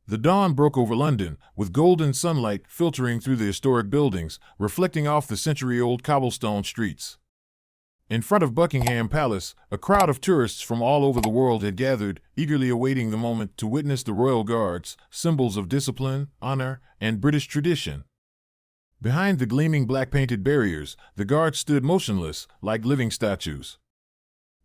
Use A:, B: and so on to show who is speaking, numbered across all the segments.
A: The dawn broke over London, with golden sunlight filtering through the historic buildings, reflecting off the century-old cobblestone streets. In front of Buckingham Palace, a crowd of tourists from all over the world had gathered, eagerly awaiting the moment to witness the royal guards, symbols of discipline, honor, and British tradition. Behind the gleaming black-painted barriers, the guards stood motionless, like living statues.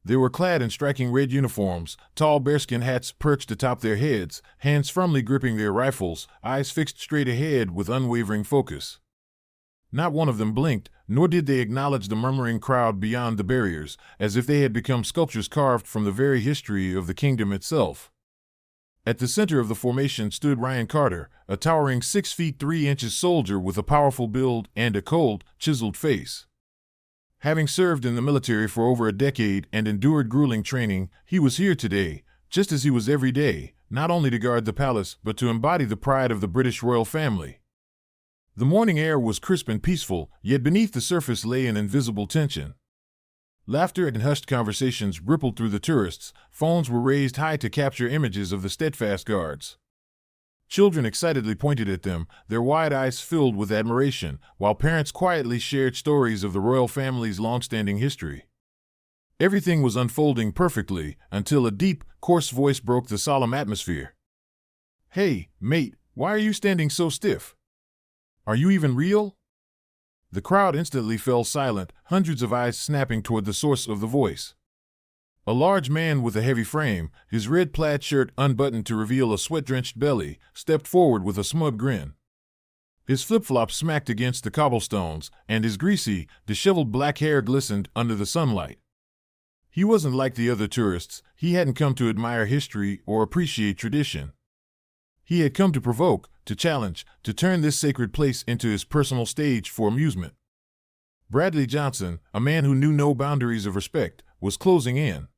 A: They were clad in striking red uniforms, tall bearskin hats perched atop their heads, hands firmly gripping their rifles, eyes fixed straight ahead with unwavering focus. Not one of them blinked, nor did they acknowledge the murmuring crowd beyond the barriers, as if they had become sculptures carved from the very history of the kingdom itself. At the center of the formation stood Ryan Carter, a towering 6 feet 3 inches soldier with a powerful build and a cold, chiseled face. Having served in the military for over a decade and endured grueling training, he was here today, just as he was every day, not only to guard the palace but to embody the pride of the British royal family. The morning air was crisp and peaceful, yet beneath the surface lay an invisible tension. Laughter and hushed conversations rippled through the tourists, phones were raised high to capture images of the steadfast guards. Children excitedly pointed at them, their wide eyes filled with admiration, while parents quietly shared stories of the royal family's long-standing history. Everything was unfolding perfectly, until a deep, coarse voice broke the solemn atmosphere. "Hey, mate, why are you standing so stiff? Are you even real?" The crowd instantly fell silent, hundreds of eyes snapping toward the source of the voice. A large man with a heavy frame, his red plaid shirt unbuttoned to reveal a sweat-drenched belly, stepped forward with a smug grin. His flip-flops smacked against the cobblestones, and his greasy, disheveled black hair glistened under the sunlight. He wasn't like the other tourists. He hadn't come to admire history or appreciate tradition. He had come to provoke, to challenge, to turn this sacred place into his personal stage for amusement. Bradley Johnson, a man who knew no boundaries of respect, was closing in.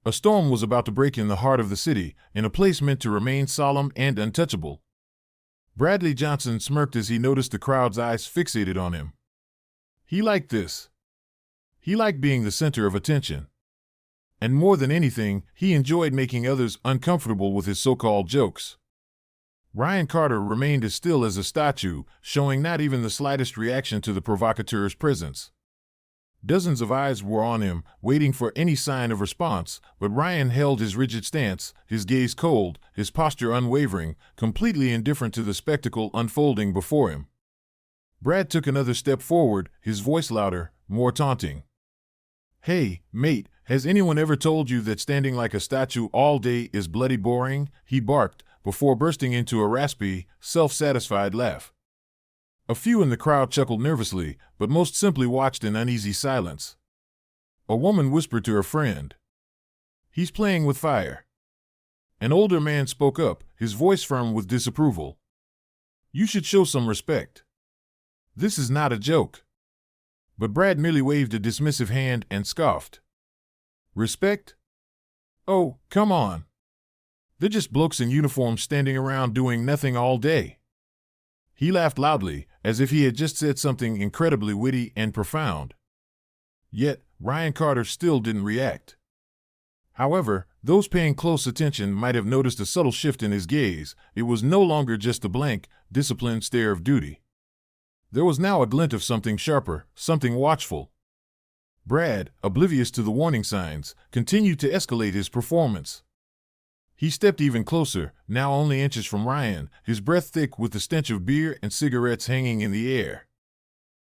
A: A storm was about to break in the heart of the city, in a place meant to remain solemn and untouchable. Bradley Johnson smirked as he noticed the crowd's eyes fixated on him. He liked this. He liked being the center of attention. And more than anything, he enjoyed making others uncomfortable with his so-called jokes. Ryan Carter remained as still as a statue, showing not even the slightest reaction to the provocateur's presence. Dozens of eyes were on him, waiting for any sign of response, but Ryan held his rigid stance, his gaze cold, his posture unwavering, completely indifferent to the spectacle unfolding before him. Brad took another step forward, his voice louder, more taunting. "Hey, mate, has anyone ever told you that standing like a statue all day is bloody boring?" he barked, before bursting into a raspy, self-satisfied laugh. A few in the crowd chuckled nervously, but most simply watched in uneasy silence. A woman whispered to her friend, "He's playing with fire." An older man spoke up, his voice firm with disapproval. "You should show some respect. This is not a joke." But Brad merely waved a dismissive hand and scoffed. "Respect? Oh, come on. They're just blokes in uniform standing around doing nothing all day." He laughed loudly, as if he had just said something incredibly witty and profound. Yet, Ryan Carter still didn't react. However, those paying close attention might have noticed a subtle shift in his gaze. It was no longer just the blank, disciplined stare of duty. There was now a glint of something sharper, something watchful. Brad, oblivious to the warning signs, continued to escalate his performance. He stepped even closer, now only inches from Ryan, his breath thick with the stench of beer and cigarettes hanging in the air.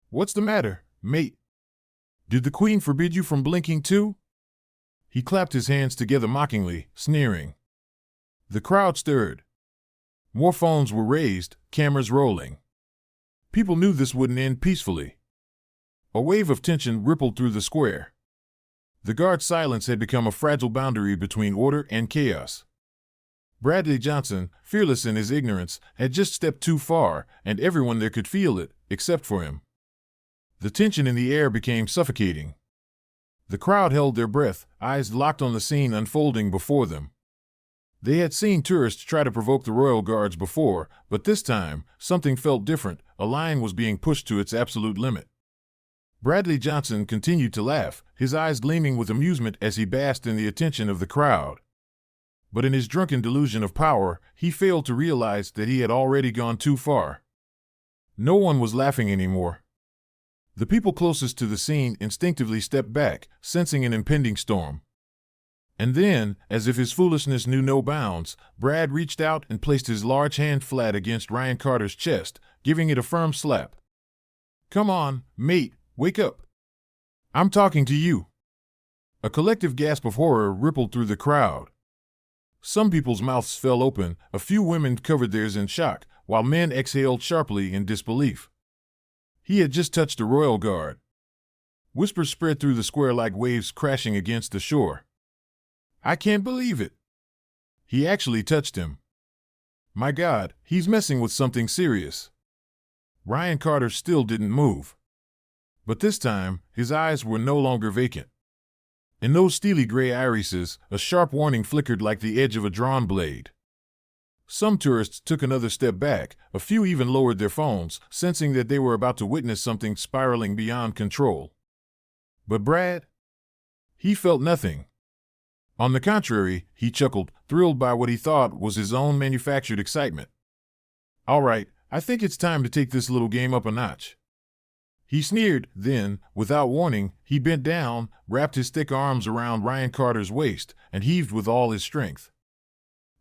A: "What's the matter, mate? Did the Queen forbid you from blinking too?" He clapped his hands together mockingly, sneering. The crowd stirred. More phones were raised, cameras rolling. People knew this wouldn't end peacefully. A wave of tension rippled through the square. The guard's silence had become a fragile boundary between order and chaos. Bradley Johnson, fearless in his ignorance, had just stepped too far, and everyone there could feel it, except for him. The tension in the air became suffocating. The crowd held their breath, eyes locked on the scene unfolding before them. They had seen tourists try to provoke the royal guards before, but this time, something felt different. A line was being pushed to its absolute limit. Bradley Johnson continued to laugh, his eyes gleaming with amusement as he basked in the attention of the crowd. But in his drunken delusion of power, he failed to realize that he had already gone too far. No one was laughing anymore. The people closest to the scene instinctively stepped back, sensing an impending storm. And then, as if his foolishness knew no bounds, Brad reached out and placed his large hand flat against Ryan Carter's chest, giving it a firm slap. "Come on, mate, wake up. I'm talking to you." A collective gasp of horror rippled through the crowd. Some people's mouths fell open, a few women covered theirs in shock, while men exhaled sharply in disbelief. He had just touched a royal guard. Whispers spread through the square like waves crashing against the shore. "I can't believe it. He actually touched him. My God, he's messing with something serious." Ryan Carter still didn't move. But this time, his eyes were no longer vacant. In those steely gray irises, a sharp warning flickered like the edge of a drawn blade. Some tourists took another step back, a few even lowered their phones, sensing that they were about to witness something spiraling beyond control. But Brad? He felt nothing. On the contrary, he chuckled, thrilled by what he thought was his own manufactured excitement. "All right, I think it's time to take this little game up a notch." He sneered, then, without warning, he bent down, wrapped his thick arms around Ryan Carter's waist, and heaved with all his strength.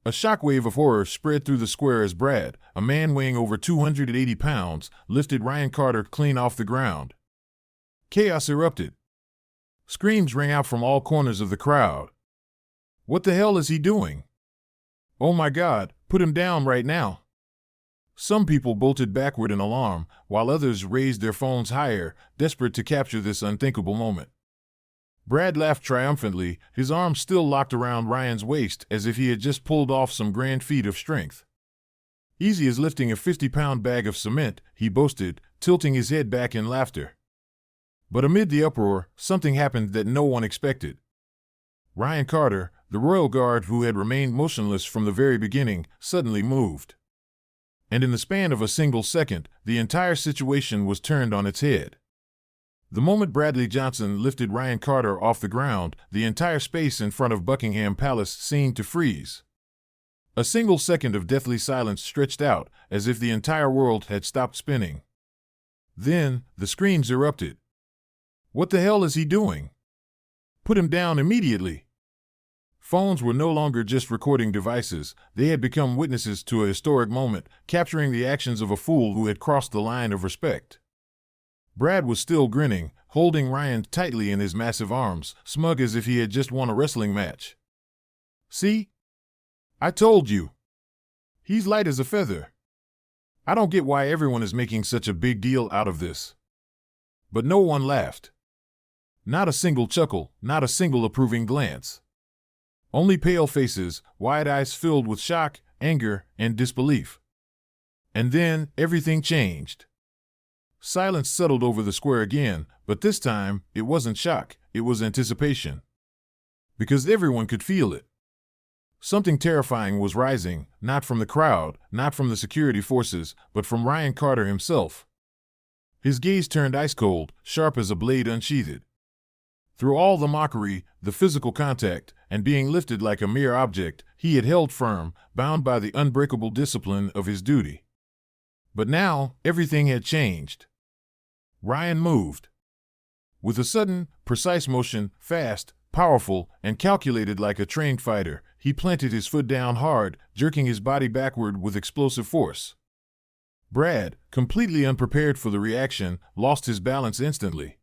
A: A shockwave of horror spread through the square as Brad, a man weighing over 280 pounds, lifted Ryan Carter clean off the ground. Chaos erupted. Screams rang out from all corners of the crowd. "What the hell is he doing? Oh my God, put him down right now." Some people bolted backward in alarm, while others raised their phones higher, desperate to capture this unthinkable moment. Brad laughed triumphantly, his arms still locked around Ryan's waist as if he had just pulled off some grand feat of strength. "Easy as lifting a 50-pound bag of cement," he boasted, tilting his head back in laughter. But amid the uproar, something happened that no one expected. Ryan Carter, the royal guard who had remained motionless from the very beginning, suddenly moved. And in the span of a single second, the entire situation was turned on its head. The moment Bradley Johnson lifted Ryan Carter off the ground, the entire space in front of Buckingham Palace seemed to freeze. A single second of deathly silence stretched out, as if the entire world had stopped spinning. Then, the screams erupted. "What the hell is he doing? Put him down immediately!" Phones were no longer just recording devices, they had become witnesses to a historic moment, capturing the actions of a fool who had crossed the line of respect. Brad was still grinning, holding Ryan tightly in his massive arms, smug as if he had just won a wrestling match. "See? I told you. He's light as a feather. I don't get why everyone is making such a big deal out of this." But no one laughed. Not a single chuckle, not a single approving glance. Only pale faces, wide eyes filled with shock, anger, and disbelief. And then, everything changed. Silence settled over the square again, but this time, it wasn't shock, it was anticipation. Because everyone could feel it. Something terrifying was rising, not from the crowd, not from the security forces, but from Ryan Carter himself. His gaze turned ice cold, sharp as a blade unsheathed. Through all the mockery, the physical contact, and being lifted like a mere object, he had held firm, bound by the unbreakable discipline of his duty. But now, everything had changed. Ryan moved. With a sudden, precise motion, fast, powerful, and calculated like a trained fighter, he planted his foot down hard, jerking his body backward with explosive force. Brad, completely unprepared for the reaction, lost his balance instantly.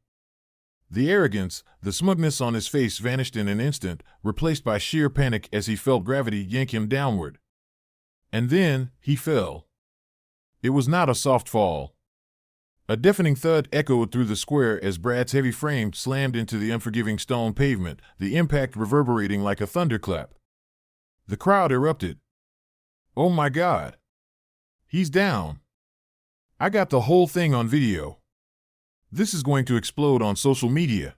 A: The arrogance, the smugness on his face vanished in an instant, replaced by sheer panic as he felt gravity yank him downward. And then, he fell. It was not a soft fall. A deafening thud echoed through the square as Brad's heavy frame slammed into the unforgiving stone pavement, the impact reverberating like a thunderclap. The crowd erupted. "Oh my God! He's down! I got the whole thing on video. This is going to explode on social media."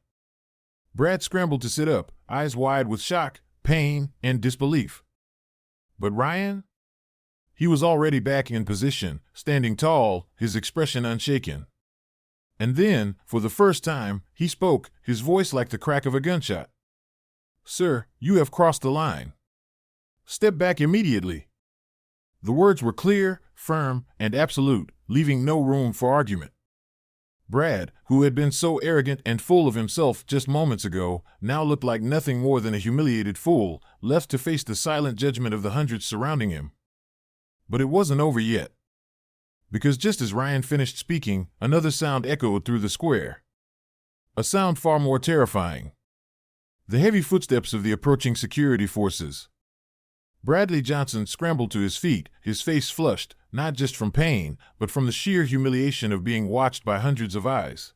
A: Brad scrambled to sit up, eyes wide with shock, pain, and disbelief. But Ryan? He was already back in position, standing tall, his expression unshaken. And then, for the first time, he spoke, his voice like the crack of a gunshot. "Sir, you have crossed the line. Step back immediately. The words were clear, firm, and absolute, leaving no room for argument. Brad, who had been so arrogant and full of himself just moments ago, now looked like nothing more than a humiliated fool, left to face the silent judgment of the hundreds surrounding him. But it wasn't over yet. Because just as Ryan finished speaking, another sound echoed through the square. A sound far more terrifying. The heavy footsteps of the approaching security forces. Bradley Johnson scrambled to his feet, his face flushed, not just from pain, but from the sheer humiliation of being watched by hundreds of eyes.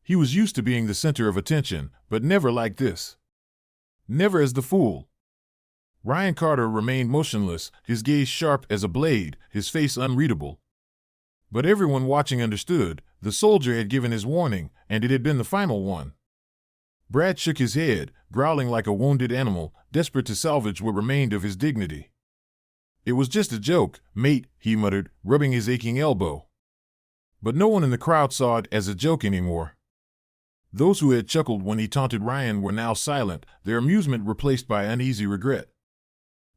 A: He was used to being the center of attention, but never like this. Never as the fool. Ryan Carter remained motionless, his gaze sharp as a blade, his face unreadable. But everyone watching understood, the soldier had given his warning, and it had been the final one. Brad shook his head, growling like a wounded animal, desperate to salvage what remained of his dignity. "It was just a joke, mate," he muttered, rubbing his aching elbow. But no one in the crowd saw it as a joke anymore. Those who had chuckled when he taunted Ryan were now silent, their amusement replaced by uneasy regret.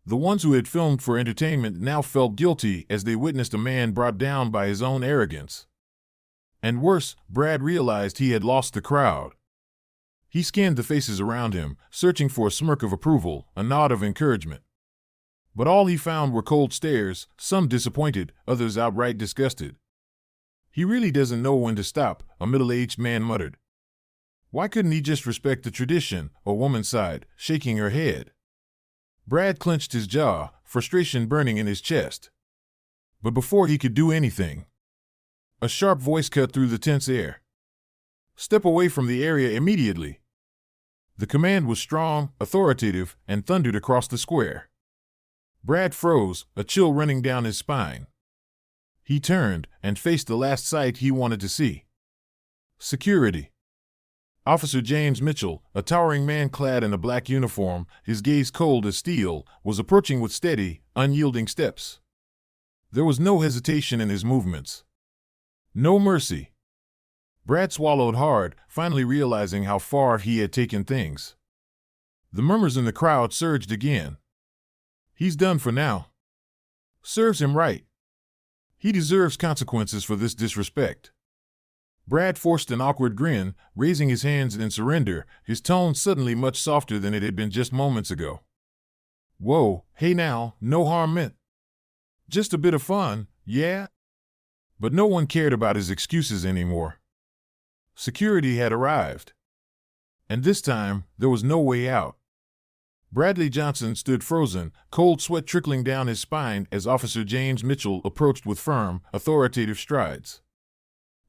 A: The ones who had filmed for entertainment now felt guilty as they witnessed a man brought down by his own arrogance. And worse, Brad realized he had lost the crowd. He scanned the faces around him, searching for a smirk of approval, a nod of encouragement. But all he found were cold stares, some disappointed, others outright disgusted. "He really doesn't know when to stop," a middle-aged man muttered. "Why couldn't he just respect the tradition?" a woman sighed, shaking her head. Brad clenched his jaw, frustration burning in his chest. But before he could do anything, a sharp voice cut through the tense air. "Step away from the area immediately." The command was strong, authoritative, and thundered across the square. Brad froze, a chill running down his spine. He turned and faced the last sight he wanted to see. Security. Officer James Mitchell, a towering man clad in a black uniform, his gaze cold as steel, was approaching with steady, unyielding steps. There was no hesitation in his movements. No mercy. Brad swallowed hard, finally realizing how far he had taken things. The murmurs in the crowd surged again. "He's done for now. Serves him right. He deserves consequences for this disrespect." Brad forced an awkward grin, raising his hands in surrender, his tone suddenly much softer than it had been just moments ago. "Whoa, hey now, no harm meant. Just a bit of fun, yeah?" But no one cared about his excuses anymore. Security had arrived. And this time, there was no way out. Bradley Johnson stood frozen, cold sweat trickling down his spine as Officer James Mitchell approached with firm, authoritative strides.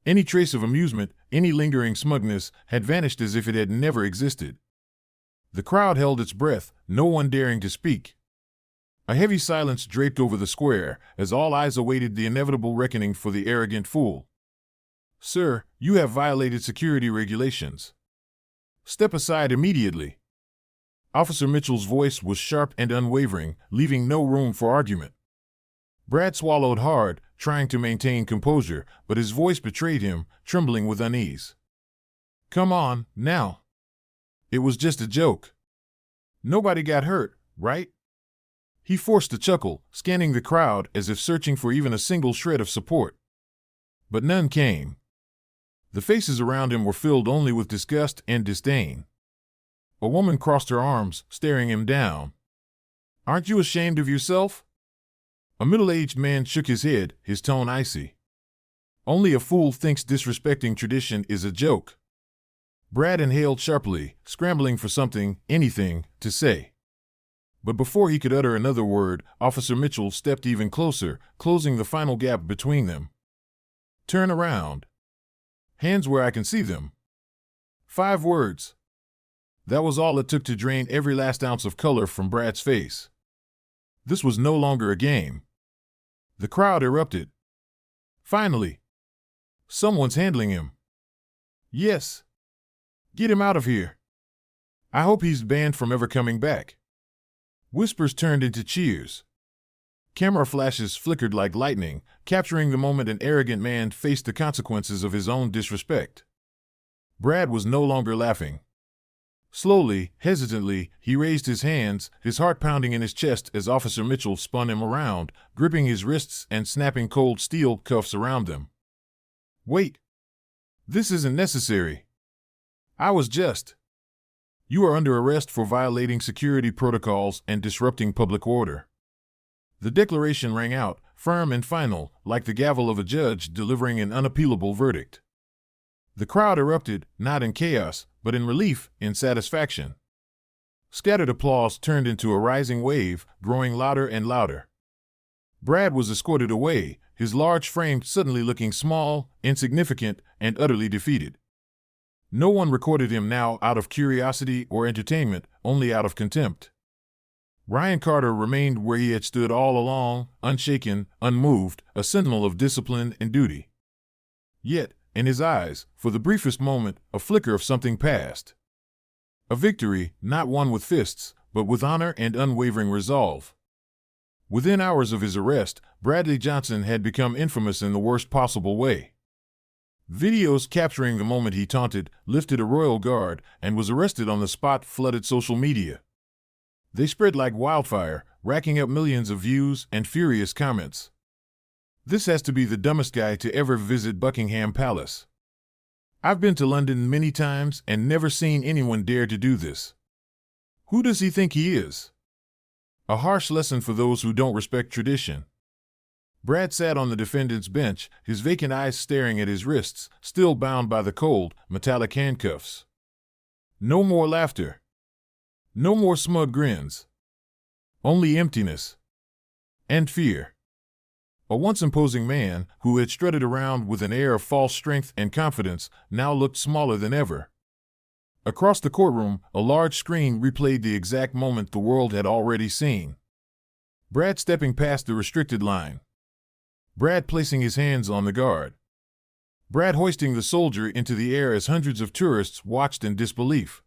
A: Any trace of amusement, any lingering smugness, had vanished as if it had never existed. The crowd held its breath, no one daring to speak. A heavy silence draped over the square, as all eyes awaited the inevitable reckoning for the arrogant fool. "Sir, you have violated security regulations. Step aside immediately." Officer Mitchell's voice was sharp and unwavering, leaving no room for argument. Brad swallowed hard, trying to maintain composure, but his voice betrayed him, trembling with unease. "Come on, now. It was just a joke. Nobody got hurt, right?" He forced a chuckle, scanning the crowd as if searching for even a single shred of support. But none came. The faces around him were filled only with disgust and disdain. A woman crossed her arms, staring him down. "Aren't you ashamed of yourself?" A middle-aged man shook his head, his tone icy. "Only a fool thinks disrespecting tradition is a joke." Brad inhaled sharply, scrambling for something, anything, to say. But before he could utter another word, Officer Mitchell stepped even closer, closing the final gap between them. "Turn around. Hands where I can see them." 5 words. That was all it took to drain every last ounce of color from Brad's face. This was no longer a game. The crowd erupted. "Finally! Someone's handling him." "Yes. Get him out of here. I hope he's banned from ever coming back." Whispers turned into cheers. Camera flashes flickered like lightning, capturing the moment an arrogant man faced the consequences of his own disrespect. Brad was no longer laughing. Slowly, hesitantly, he raised his hands, his heart pounding in his chest as Officer Mitchell spun him around, gripping his wrists and snapping cold steel cuffs around them. "Wait. This isn't necessary. I was just. You are under arrest for violating security protocols and disrupting public order." The declaration rang out, firm and final, like the gavel of a judge delivering an unappealable verdict. The crowd erupted, not in chaos, but in relief, in satisfaction. Scattered applause turned into a rising wave, growing louder and louder. Brad was escorted away, his large frame suddenly looking small, insignificant, and utterly defeated. No one recorded him now out of curiosity or entertainment, only out of contempt. Ryan Carter remained where he had stood all along, unshaken, unmoved, a sentinel of discipline and duty. Yet, in his eyes, for the briefest moment, a flicker of something passed. A victory, not won with fists, but with honor and unwavering resolve. Within hours of his arrest, Bradley Johnson had become infamous in the worst possible way. Videos capturing the moment he taunted, lifted a royal guard, and was arrested on the spot flooded social media. They spread like wildfire, racking up millions of views and furious comments. "This has to be the dumbest guy to ever visit Buckingham Palace. I've been to London many times and never seen anyone dare to do this. Who does he think he is?" A harsh lesson for those who don't respect tradition. Brad sat on the defendant's bench, his vacant eyes staring at his wrists, still bound by the cold, metallic handcuffs. No more laughter. No more smug grins. Only emptiness. And fear. A once imposing man, who had strutted around with an air of false strength and confidence, now looked smaller than ever. Across the courtroom, a large screen replayed the exact moment the world had already seen. Brad stepping past the restricted line. Brad placing his hands on the guard. Brad hoisting the soldier into the air as hundreds of tourists watched in disbelief.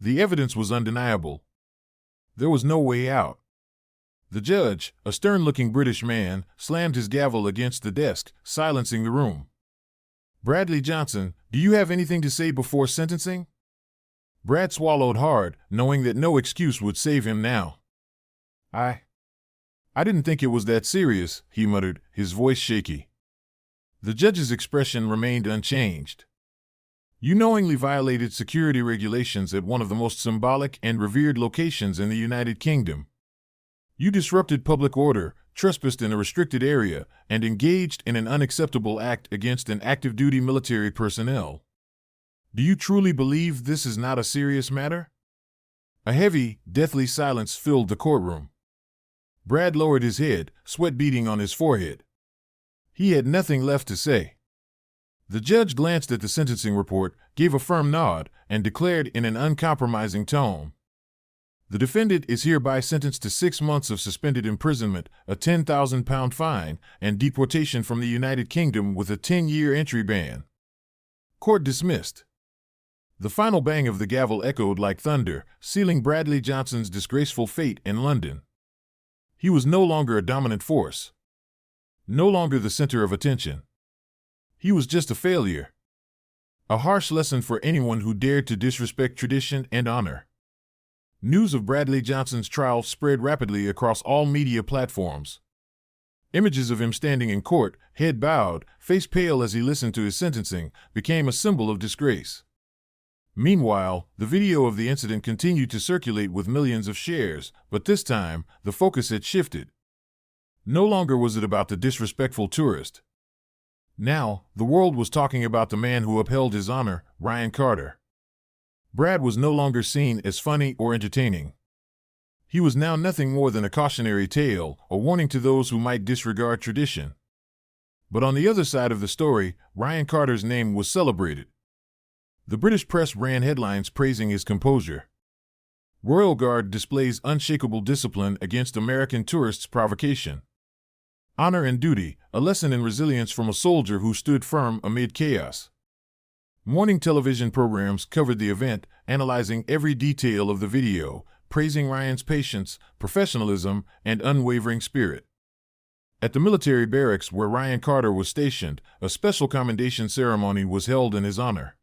A: The evidence was undeniable. There was no way out. The judge, a stern-looking British man, slammed his gavel against the desk, silencing the room. "Bradley Johnson, do you have anything to say before sentencing?" Brad swallowed hard, knowing that no excuse would save him now. I didn't think it was that serious," he muttered, his voice shaky. The judge's expression remained unchanged. "You knowingly violated security regulations at one of the most symbolic and revered locations in the United Kingdom. You disrupted public order, trespassed in a restricted area, and engaged in an unacceptable act against an active-duty military personnel. Do you truly believe this is not a serious matter?" A heavy, deathly silence filled the courtroom. Brad lowered his head, sweat beading on his forehead. He had nothing left to say. The judge glanced at the sentencing report, gave a firm nod, and declared in an uncompromising tone, "The defendant is hereby sentenced to 6 months of suspended imprisonment, a £10,000 fine, and deportation from the United Kingdom with a 10-year entry ban." Court dismissed. The final bang of the gavel echoed like thunder, sealing Bradley Johnson's disgraceful fate in London. He was no longer a dominant force. No longer the center of attention. He was just a failure. A harsh lesson for anyone who dared to disrespect tradition and honor. News of Bradley Johnson's trial spread rapidly across all media platforms. Images of him standing in court, head bowed, face pale as he listened to his sentencing, became a symbol of disgrace. Meanwhile, the video of the incident continued to circulate with millions of shares, but this time, the focus had shifted. No longer was it about the disrespectful tourist. Now, the world was talking about the man who upheld his honor, Ryan Carter. Brad was no longer seen as funny or entertaining. He was now nothing more than a cautionary tale, a warning to those who might disregard tradition. But on the other side of the story, Ryan Carter's name was celebrated. The British press ran headlines praising his composure. Royal Guard displays unshakable discipline against American tourists' provocation. Honor and duty, a lesson in resilience from a soldier who stood firm amid chaos. Morning television programs covered the event, analyzing every detail of the video, praising Ryan's patience, professionalism, and unwavering spirit. At the military barracks where Ryan Carter was stationed, a special commendation ceremony was held in his honor.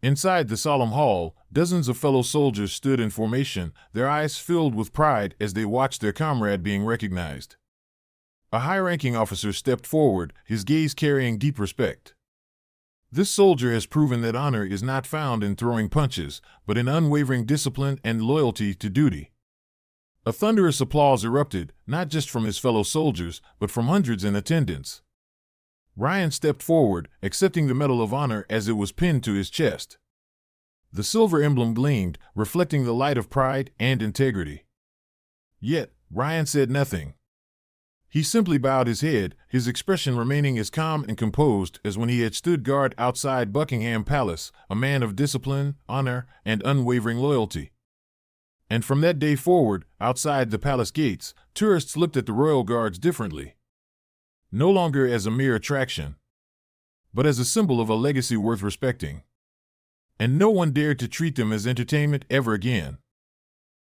A: Inside the solemn hall, dozens of fellow soldiers stood in formation, their eyes filled with pride as they watched their comrade being recognized. A high-ranking officer stepped forward, his gaze carrying deep respect. This soldier has proven that honor is not found in throwing punches, but in unwavering discipline and loyalty to duty. A thunderous applause erupted, not just from his fellow soldiers, but from hundreds in attendance. Ryan stepped forward, accepting the Medal of Honor as it was pinned to his chest. The silver emblem gleamed, reflecting the light of pride and integrity. Yet, Ryan said nothing. He simply bowed his head, his expression remaining as calm and composed as when he had stood guard outside Buckingham Palace, a man of discipline, honor, and unwavering loyalty. And from that day forward, outside the palace gates, tourists looked at the royal guards differently. No longer as a mere attraction, but as a symbol of a legacy worth respecting. And no one dared to treat them as entertainment ever again.